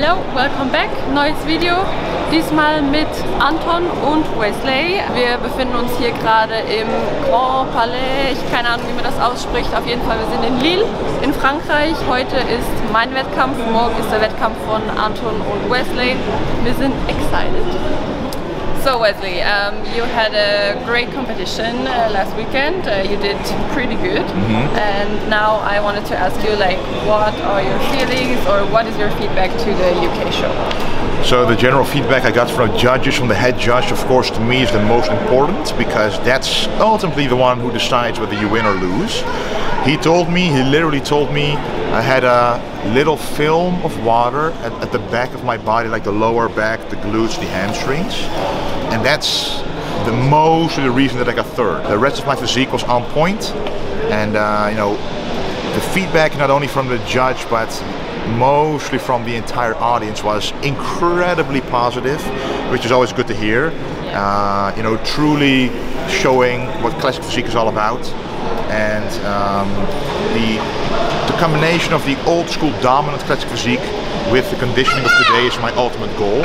Hello, welcome back. Neues Video. Diesmal mit Anton und Wesley. Wir befinden uns hier gerade im Grand Palais. Keine Ahnung, wie man das ausspricht. Auf jeden Fall, wir sind in Lille, in Frankreich. Heute ist mein Wettkampf, morgen ist der Wettkampf von Anton und Wesley. Wir sind excited. So Wesley, you had a great competition last weekend. You did pretty good, and now I wanted to ask you, like, what are your feelings, or what is your feedback to the UK show? So the general feedback I got from judges, from the head judge, of course, to me is the most important, because that's ultimately the one who decides whether you win or lose. He literally told me I had a little film of water at the back of my body, like the lower back, the glutes, the hamstrings. And that's the reason that I got third. The rest of my physique was on point. And you know, the feedback not only from the judge, but mostly from the entire audience was incredibly positive, which is always good to hear. You know, truly showing what classic physique is all about. And the combination of the old school dominant classic physique with the conditioning of today is my ultimate goal.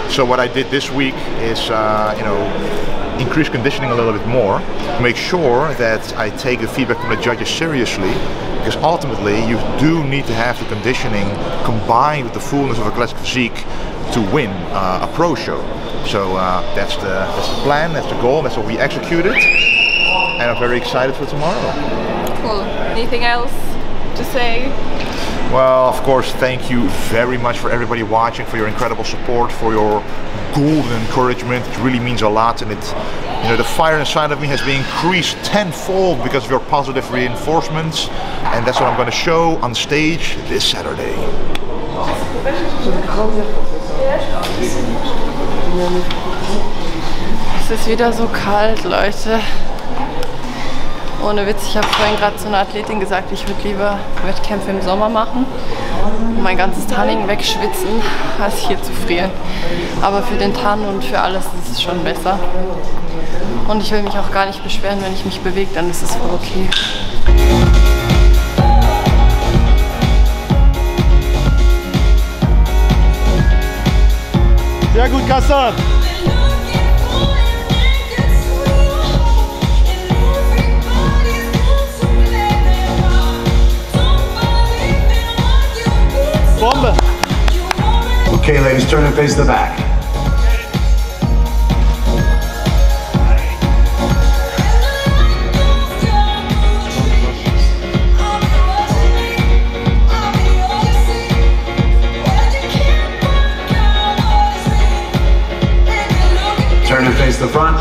So what I did this week is, you know, increase conditioning a little bit more, make sure that I take the feedback from the judges seriously, because ultimately you do need to have the conditioning combined with the fullness of a classic physique to win a pro show. So that's the plan, that's the goal, that's what we executed. And I'm very excited for tomorrow. Cool. Anything else to say? Well, of course, thank you very much for everybody watching, for your incredible support, for your golden encouragement. It really means a lot, and you know, the fire inside of me has been increased tenfold because of your positive reinforcements, and that's what I'm going to show on stage this Saturday. Es ist wieder so kalt, Leute. Ohne Witz, ich habe vorhin gerade zu einer Athletin gesagt, ich würde lieber Wettkämpfe im Sommer machen und mein ganzes Tanning wegschwitzen, als hier zu frieren. Aber für den Tann und für alles ist es schon besser. Und ich will mich auch gar nicht beschweren, wenn ich mich bewege, dann ist es voll okay. Sehr gut, Kassan! Bombe! Okay, ladies, turn and face the back. Turn and face the front.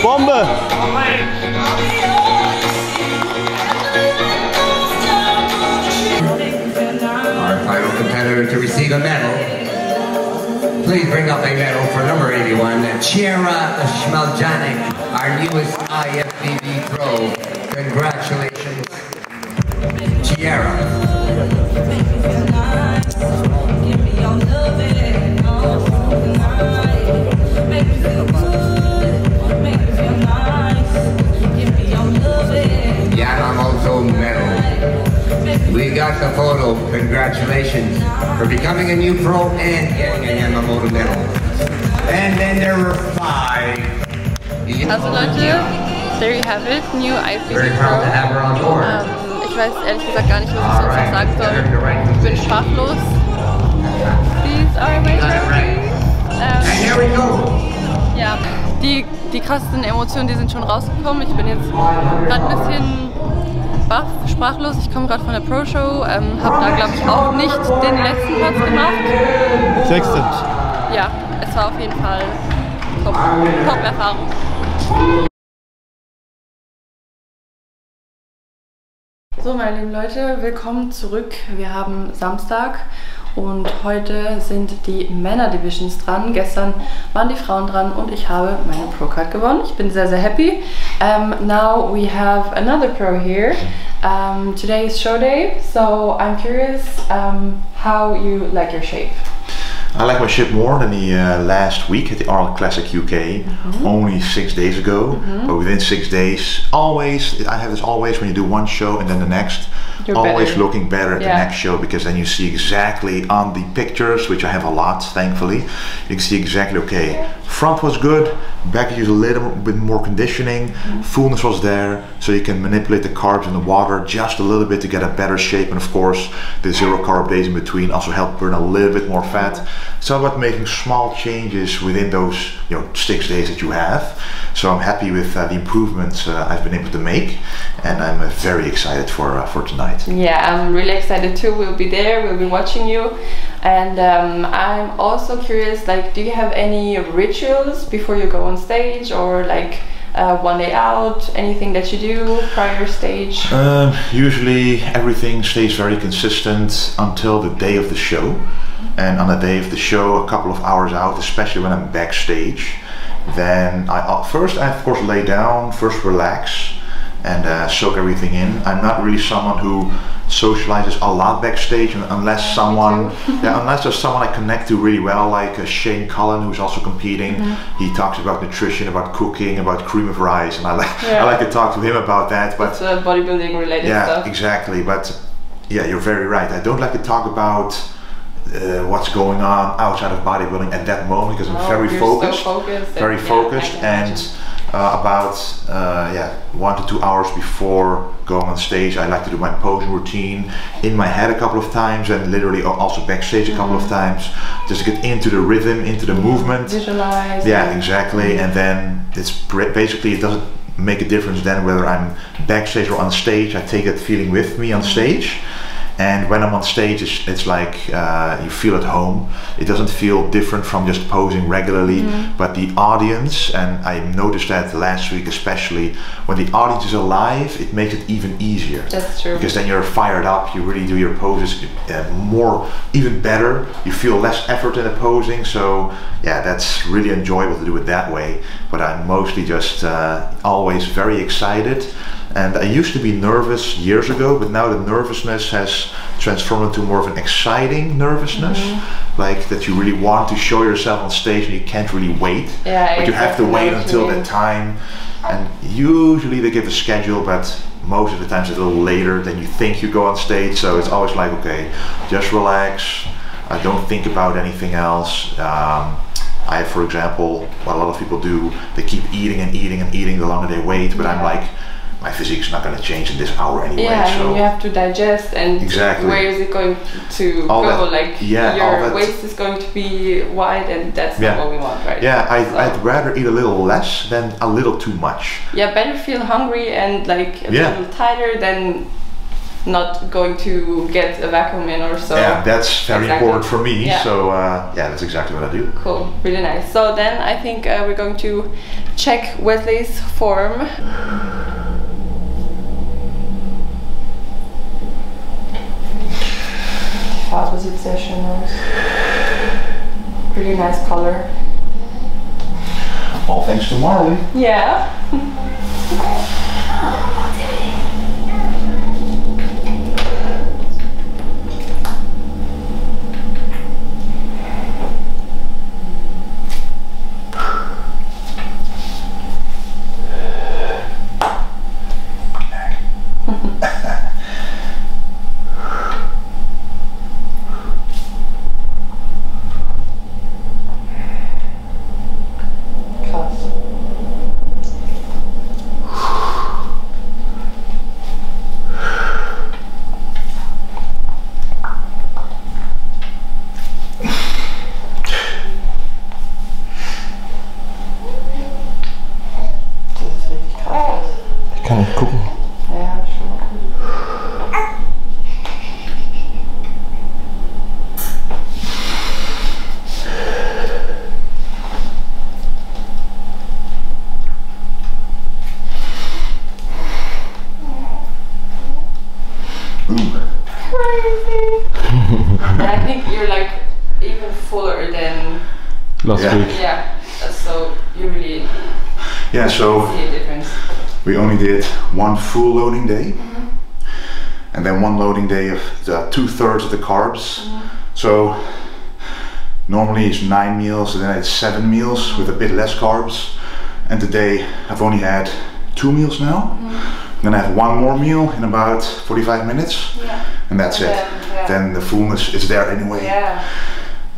Bombe! Competitor to receive a medal. Please bring up a medal for number 81, Chiara Schmaljanik, our newest IFBB pro. Congratulations, Chiara. Yamamoto medal. We got the photo. Congratulations for becoming a new pro and getting a Yamamoto medal. And then there were 5. Also Leute, there you have it, new IFBB Very proud to have her on board. Ich weiß ehrlich gesagt gar nicht, was ich sonst noch sagen soll. Ich bin sprachlos. These are my trophies. And here we go. Ja, die krassesten Emotionen, die sind schon rausgekommen. Ich bin jetzt gerade ein bisschen baff, sprachlos. Ich komme gerade von der Pro-Show, habe da glaube ich auch nicht den letzten Platz gemacht. 6. Ja, es war auf jeden Fall Top-Erfahrung. So, meine lieben Leute, willkommen zurück. Wir haben Samstag und heute sind die Männer-Divisions dran. Gestern waren die Frauen dran und ich habe meine Pro-Card gewonnen. Ich bin sehr, sehr happy. Now we have another pro here. Today is show day, so I'm curious how you like your shape. I like my ship more than the last week at the Arnold Classic UK, only 6 days ago. But within 6 days, always, I have this always when you do one show and then the next, You're always better. looking better at the next show, because then you see exactly on the pictures, which I have a lot, thankfully, you can see exactly, okay, front was good, back used a little bit more conditioning, fullness was there, so you can manipulate the carbs in the water just a little bit to get a better shape, and of course the 0 carb days in between also help burn a little bit more fat. It's about making small changes within those 6 days that you have. So I'm happy with the improvements I've been able to make, and I'm very excited for tonight. Yeah, I'm really excited too. We'll be there, we'll be watching you. And I'm also curious, like, do you have any rituals before you go on stage, or like one day out, anything that you do prior stage? Usually everything stays very consistent until the day of the show. And on the day of the show, a couple of hours out, especially when I'm backstage, then I of course lay down, first relax and soak everything in. I'm not really someone who socializes a lot backstage, unless unless there's someone I connect to really well, like Shane Cullen, who's also competing. He talks about nutrition, about cooking, about cream of rice, and I like to talk to him about that. But it's bodybuilding related stuff. Yeah, exactly. But yeah, you're very right. I don't like to talk about what's going on outside of bodybuilding at that moment, because I'm very focused, very focused, and about 1 to 2 hours before going on stage, I like to do my posing routine in my head a couple of times, and literally also backstage a couple of times, just to get into the rhythm, into the movement. Visualize. Yeah, exactly. And then it's basically, it doesn't make a difference then whether I'm backstage or on stage. I take that feeling with me on stage. And when I'm on stage, it's like you feel at home. It doesn't feel different from just posing regularly, but the audience, and I noticed that last week especially, when the audience is alive, it makes it even easier. That's true. Because then you're fired up, you really do your poses even better, you feel less effort in the posing, so yeah, that's really enjoyable to do it that way. But I'm mostly just always very excited. And I used to be nervous years ago, but now the nervousness has transformed into more of an exciting nervousness, like that you really want to show yourself on stage and you can't really wait, but you have to wait until that time. And usually they give a schedule, but most of the times it's a little later than you think you go on stage, so it's always like, okay, just relax, don't think about anything else. For example, what a lot of people do, they keep eating and eating and eating the longer they wait, but I'm like, my physique's not going to change in this hour anyway. Yeah, so you have to digest, and where is it going to go? Like your waist is going to be wide, and that's not what we want, right? Yeah, I'd rather eat a little less than a little too much. Yeah, better feel hungry and like a little tighter than not going to get a vacuum in or so. Yeah, that's very important for me. Yeah. So yeah, that's exactly what I do. Cool, really nice. So then I think we're going to check Wesley's form. Was it sehr schön aus. Really nice color. All thanks to Marley. Yeah. I think you're like even fuller than last week. Yeah, so you really so see a difference. we only did one full loading day, and then one loading day of the 2/3 of the carbs. So Normally it's 9 meals and then it's 7 meals with a bit less carbs. And today I've only had 2 meals now. I'm gonna have 1 more meal in about 45 minutes. And that's it. Then the fullness is there anyway.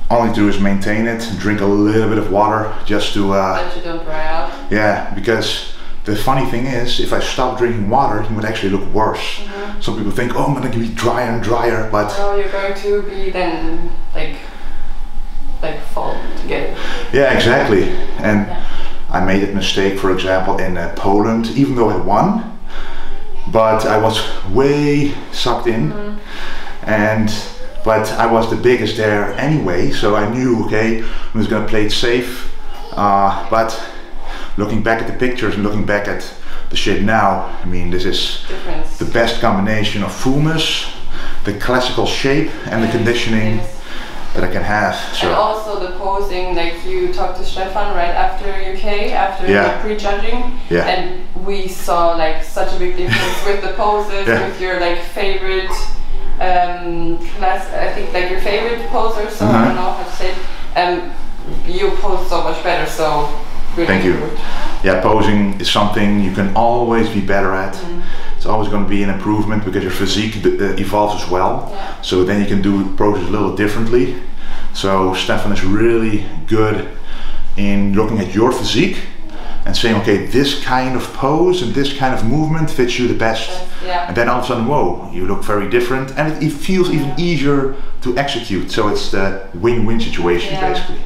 All I do is maintain it, drink a little bit of water just to that you don't dry out. Yeah, because the funny thing is, if I stop drinking water, it would actually look worse. Some people think, oh, I'm gonna be drier and drier, but oh, you're going to be then like fall together. Yeah, exactly. And I made that mistake, for example, in Poland, even though I won, but I was way sucked in, but I was the biggest there anyway, so I knew, okay, I was gonna play it safe. But looking back at the pictures and looking back at the shape now, I mean, this is the best combination of fullness, the classical shape, and the conditioning that I can have. So. And also the posing, like you talked to Stefan right after UK, after the pre-judging, and we saw like such a big difference with the poses, with your like favorite class, I think like your favorite poser, so I don't know how to say it. You pose so much better, so really thank you. good. Yeah, posing is something you can always be better at. It's always going to be an improvement because your physique evolves as well. So then you can do poses a little differently. So Stefan is really good in looking at your physique and saying, okay, this kind of pose and this kind of movement fits you the best. And then all of a sudden, whoa, you look very different, and it feels even easier to execute. So it's the win-win situation, basically.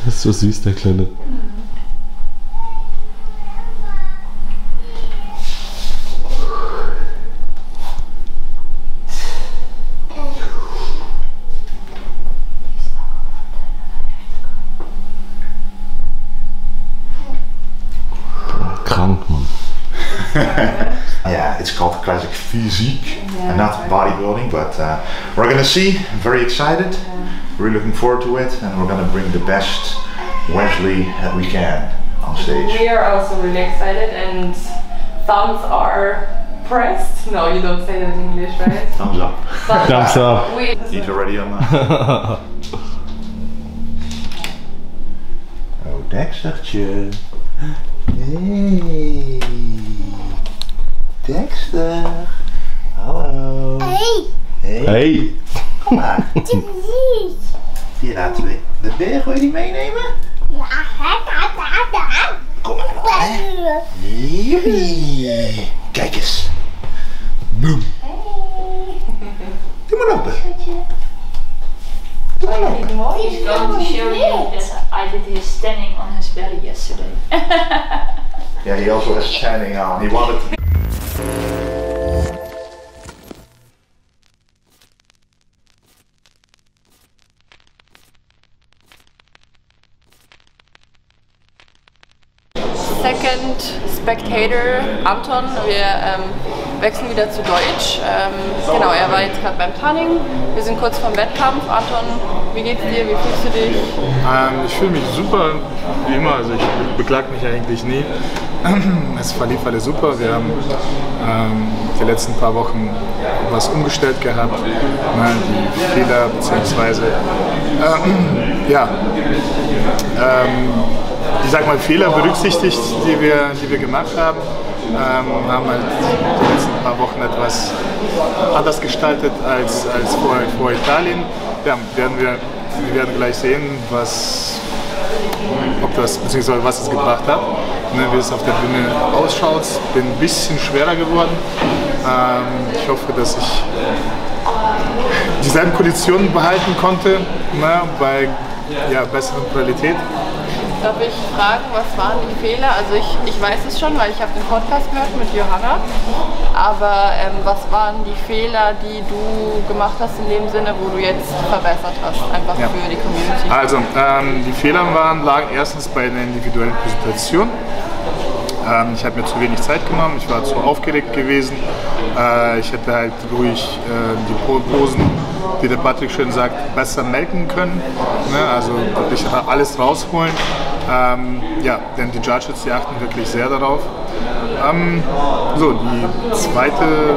Das ist so süß, der Kleine. Krank, man. Yeah, it's called classic physique and not bodybuilding, but we're gonna see. I'm very excited. Really looking forward to it, and we're gonna bring the best Wesley that we can on stage. We are also really excited, and thumbs are pressed. No, you don't say that in English, right? Thumbs up. Thumbs up. He's already on that. Oh, Dextertje. Hey, Dexter. Hallo. Hey. Hey. Kom maar. Hier laten we de berg, wil je die meenemen? Kom maar dan, hè. Joepie. Kijk eens. Boom. Doe maar open. He's going to show you that I did his standing on his belly yesterday. Yeah, he also has standing on. He wanted to. Second Spectator, Anton. Wir wechseln wieder zu Deutsch. Genau, er war jetzt gerade beim Training. Wir sind kurz vorm Wettkampf. Anton, wie geht's dir? Wie fühlst du dich? Ich fühle mich super, wie immer. Also ich beklag mich eigentlich nie. Es verlief alles super. Wir haben die letzten paar Wochen was umgestellt gehabt. Die Fehler bzw. Ich sag mal, Fehler berücksichtigt, die wir gemacht haben. Haben halt die letzten paar Wochen etwas anders gestaltet als vor Italien. Ja, wir werden gleich sehen, was es gebracht hat. Wie es auf der Bühne ausschaut. Bin ein bisschen schwerer geworden. Ich hoffe, dass ich dieselben Konditionen behalten konnte, bei besseren Qualität. Darf ich fragen, was waren die Fehler? Also ich weiß es schon, weil ich habe den Podcast gehört mit Johanna. Aber was waren die Fehler, die du gemacht hast in dem Sinne, wo du jetzt verbessert hast, einfach für die Community? Also die Fehler lagen erstens bei der individuellen Präsentation. Ich habe mir zu wenig Zeit genommen, ich war zu aufgeregt gewesen. Ich hätte halt ruhig die Posen, wie der Patrick schön sagt, besser melken können. Ne? Also wirklich alles rausholen. Ja, denn die Judges, die achten wirklich sehr darauf. So, die zweite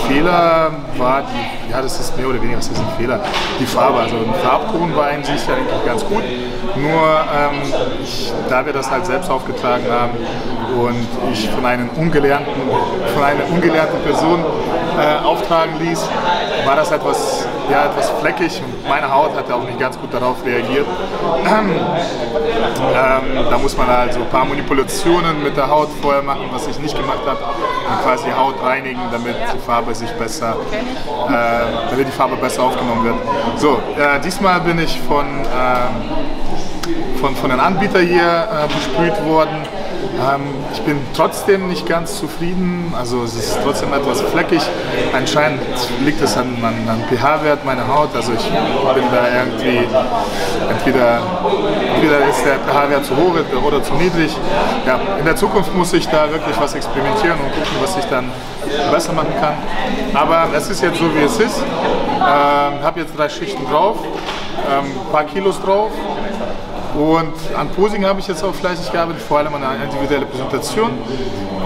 Fehler war die, ja, das ist mehr oder weniger, was ist ein Fehler? Die Farbe, also ein Farbton war in sich eigentlich ganz gut, nur da wir das halt selbst aufgetragen haben und ich von einer ungelernten Person auftragen ließ, war das etwas fleckig und meine Haut hat auch nicht ganz gut darauf reagiert. Da muss man halt so ein paar Manipulationen mit der Haut vorher machen, was ich nicht gemacht habe, und quasi die Haut reinigen, damit die Farbe sich besser, damit die Farbe besser aufgenommen wird. So, diesmal bin ich von den Anbietern hier besprüht worden. Ich bin trotzdem nicht ganz zufrieden, also es ist trotzdem etwas fleckig. Anscheinend liegt es an pH-Wert meiner Haut, also ich bin da irgendwie, entweder ist der pH-Wert zu hoch oder zu niedrig. Ja, in der Zukunft muss ich da wirklich was experimentieren und gucken, was ich dann besser machen kann. Aber es ist jetzt so, wie es ist. Habe jetzt 3 Schichten drauf, ein paar Kilos drauf. Und an Posing habe ich jetzt auch fleißig gearbeitet, vor allem an einer individuellen Präsentation.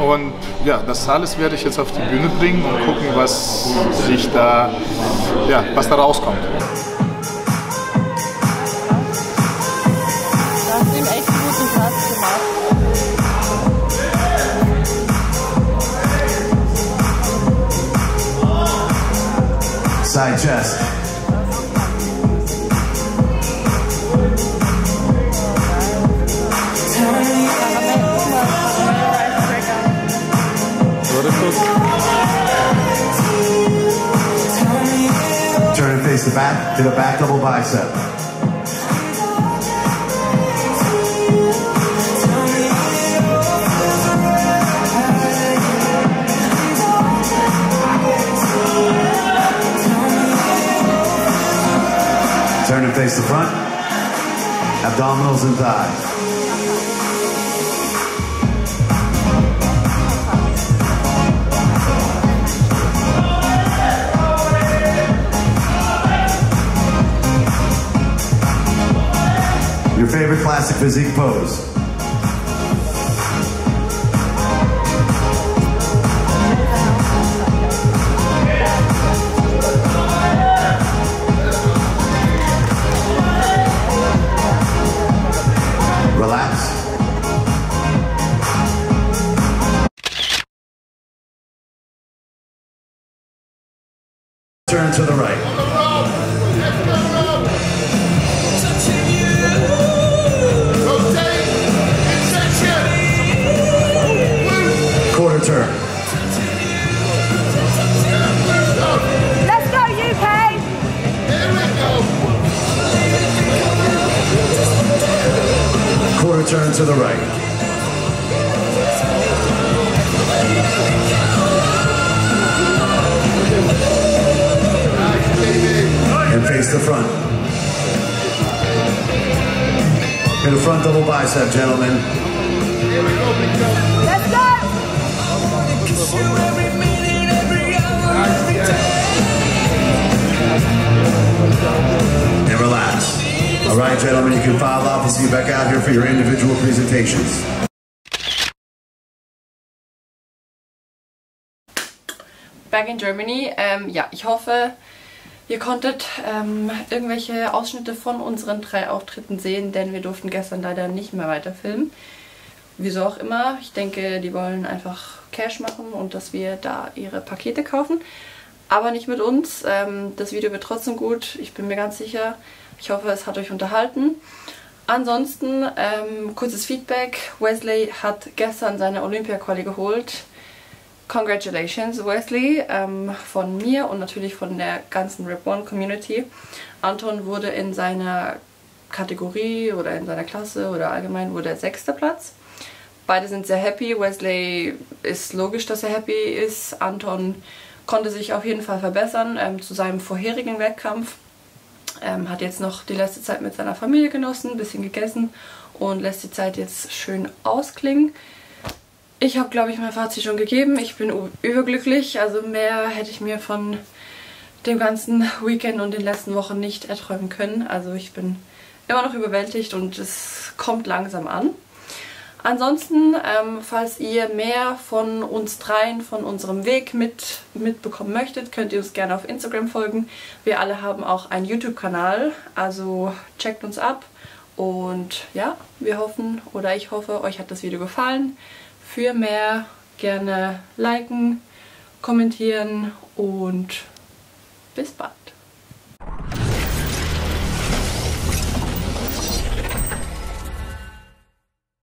Und ja, das alles werde ich jetzt auf die Bühne bringen und gucken, was da rauskommt. Da hast du ihm echt einen guten Platz gemacht. Side chest. Turn and face the back, to the back double bicep. Turn and face the front, abdominals and thighs. Your favorite classic physique pose. Relax. Turn to the right. Quarter turn. Let's go, UK! Here we go. Quarter turn to the right. And face the front. In the front double bicep, gentlemen. Let's go! And relax. All right, gentlemen, you can file off and see you back out here for your individual presentations. Back in Germany. Ja, ich hoffe, ihr konntet irgendwelche Ausschnitte von unseren 3 Auftritten sehen, denn wir durften gestern leider nicht mehr weiter filmen. Wieso auch immer. Ich denke, die wollen einfach Cash machen und dass wir da ihre Pakete kaufen. Aber nicht mit uns. Das Video wird trotzdem gut. Ich bin mir ganz sicher. Ich hoffe, es hat euch unterhalten. Ansonsten, kurzes Feedback. Wesley hat gestern seine Olympia-Quali geholt. Congratulations, Wesley, von mir und natürlich von der ganzen Rep One Community. Anton wurde in seiner Kategorie oder in seiner Klasse oder allgemein wurde er 6. Platz. Beide sind sehr happy. Wesley ist logisch, dass er happy ist. Anton konnte sich auf jeden Fall verbessern zu seinem vorherigen Wettkampf. Hat jetzt noch die letzte Zeit mit seiner Familie genossen, ein bisschen gegessen und lässt die Zeit jetzt schön ausklingen. Ich habe, glaube ich, mein Fazit schon gegeben. Ich bin überglücklich. Also mehr hätte ich mir von dem ganzen Weekend und den letzten Wochen nicht erträumen können. Also ich bin immer noch überwältigt und es kommt langsam an. Ansonsten, falls ihr mehr von uns dreien, von unserem Weg mitbekommen möchtet, könnt ihr uns gerne auf Instagram folgen. Wir alle haben auch einen YouTube-Kanal, also checkt uns ab. Und ja, wir hoffen, oder ich hoffe, euch hat das Video gefallen. Für mehr gerne liken, kommentieren und bis bald.